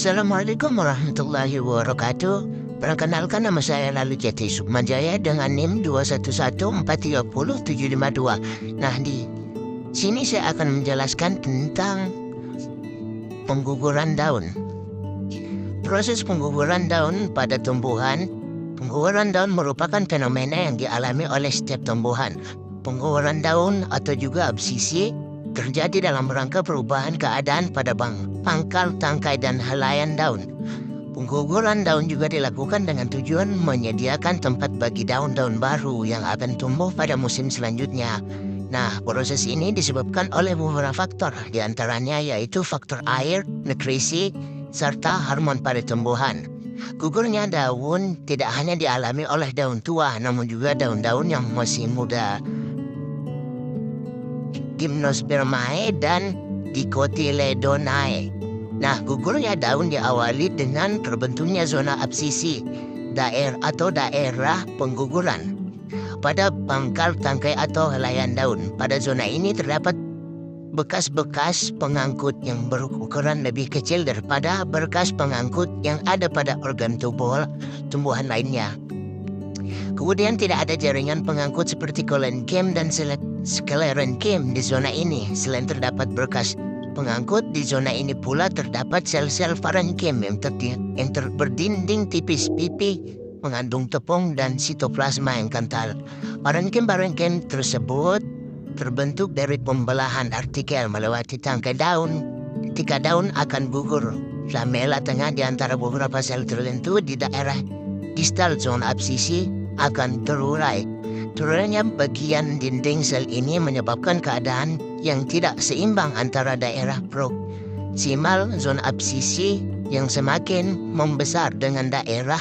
Assalamualaikum warahmatullahi wabarakatuh. Perkenalkan, nama saya Lalu Jati Sukmanjaya dengan NIM 211430-752. Nah, di sini saya akan menjelaskan tentang pengguguran daun. Proses pengguguran daun pada tumbuhan. Pengguguran daun merupakan fenomena yang dialami oleh setiap tumbuhan. Pengguguran daun atau juga absisi terjadi dalam rangka perubahan keadaan pada pangkal, tangkai, dan helaian daun. Pengguguran daun juga dilakukan dengan tujuan menyediakan tempat bagi daun-daun baru yang akan tumbuh pada musim selanjutnya. Nah, proses ini disebabkan oleh beberapa faktor, diantaranya yaitu faktor air, nutrisi, serta hormon pada tumbuhan. Gugurnya daun tidak hanya dialami oleh daun tua, namun juga daun-daun yang masih muda. Gymnospermae dan Dicotyledonae. Nah, gugurnya daun diawali dengan terbentuknya zona absisi, daerah pengguguran pada pangkal, tangkai, atau helaian daun. Pada zona ini terdapat bekas-bekas pengangkut yang berukuran lebih kecil daripada bekas pengangkut yang ada pada organ tumbuhan lainnya. Kemudian tidak ada jaringan pengangkut seperti kolenkem dan sklerenkem di zona ini. Selain terdapat bekas pengangkut, di zona ini pula terdapat sel-sel parenkem yang berdinding tipis pipi, mengandung tepung dan sitoplasma yang kental. Parenkem tersebut terbentuk dari pembelahan artikel melewati tangkai daun. Ketika daun akan gugur, lamela tengah di antara beberapa sel tertentu di daerah distal zona absisi akan terurai. Terurainya bagian dinding sel ini menyebabkan keadaan yang tidak seimbang antara daerah proksimal zona absisi yang semakin membesar dengan daerah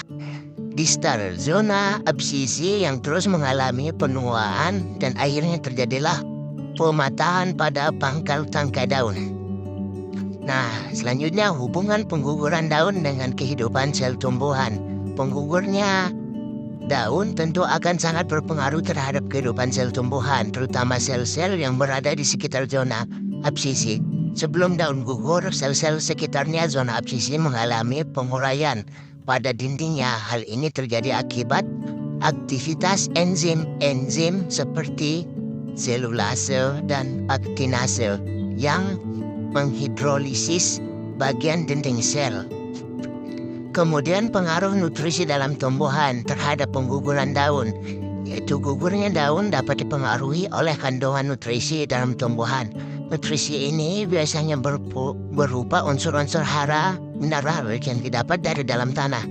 distal zona absisi yang terus mengalami penuaan, dan akhirnya terjadilah pematahan pada pangkal tangkai daun. Nah, selanjutnya hubungan pengguguran daun dengan kehidupan sel tumbuhan. Penggugurnya daun tentu akan sangat berpengaruh terhadap kehidupan sel tumbuhan, terutama sel-sel yang berada di sekitar zona absisi. Sebelum daun gugur, sel-sel sekitarnya zona absisi mengalami penguraian pada dindingnya. Hal ini terjadi akibat aktivitas enzim-enzim seperti selulase dan aktinase yang menghidrolisis bagian dinding sel. Kemudian pengaruh nutrisi dalam tumbuhan terhadap pengguguran daun, yaitu gugurnya daun dapat dipengaruhi oleh kandungan nutrisi dalam tumbuhan. Nutrisi ini biasanya berupa unsur-unsur hara mineral yang didapat dari dalam tanah.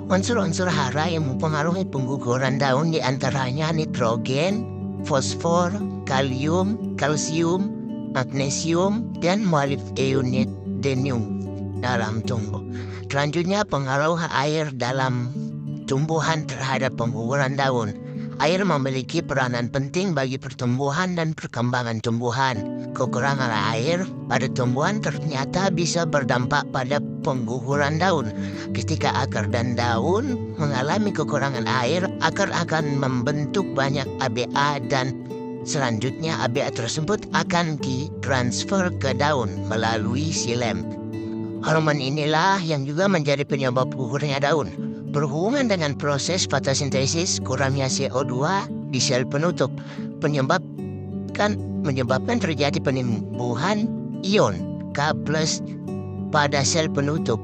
Unsur-unsur hara yang mempengaruhi pengguguran daun diantaranya nitrogen, fosfor, kalium, kalsium, magnesium, dan molybdenum dalam tumbuh. Selanjutnya, pengaruh air dalam tumbuhan terhadap pengguguran daun. Air memiliki peranan penting bagi pertumbuhan dan perkembangan tumbuhan. Kekurangan air pada tumbuhan ternyata bisa berdampak pada pengguguran daun. Ketika akar dan daun mengalami kekurangan air, akar akan membentuk banyak ABA dan selanjutnya ABA tersebut akan ditransfer ke daun melalui xilem. Hormon inilah yang juga menjadi penyebab gugurnya daun. Berhubungan dengan proses fotosintesis, kurangnya CO2 di sel penutup menyebabkan terjadi penimbunan ion K+ pada sel penutup.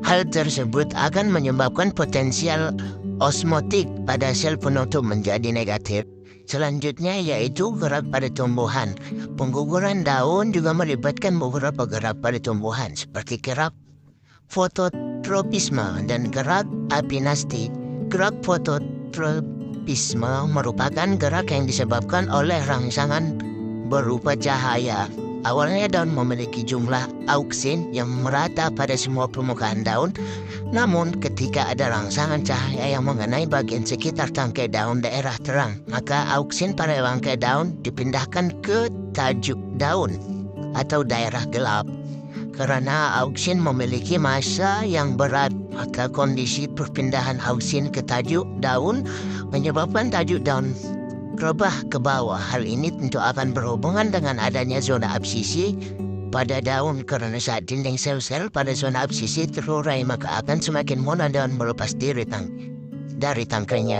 Hal tersebut akan menyebabkan potensial osmotik pada sel penutup menjadi negatif. Selanjutnya yaitu gerak pada tumbuhan. Pengguguran daun juga melibatkan beberapa gerak pada tumbuhan seperti gerak fototropisme dan gerak apinasti. Gerak fototropisme merupakan gerak yang disebabkan oleh rangsangan berupa cahaya. Awalnya daun memiliki jumlah auksin yang merata pada semua permukaan daun. Namun ketika ada rangsangan cahaya yang mengenai bagian sekitar tangkai daun daerah terang, maka auksin pada rangkai daun dipindahkan ke tajuk daun atau daerah gelap. Karena auksin memiliki massa yang berat, maka kondisi perpindahan auksin ke tajuk daun menyebabkan tajuk daun rebah ke bawah. Hal ini tentu akan berhubungan dengan adanya zona absisi pada daun karena saat dinding sel-sel pada zona absisi terurai maka akan semakin mudah dan melepas diri dari tangkainya.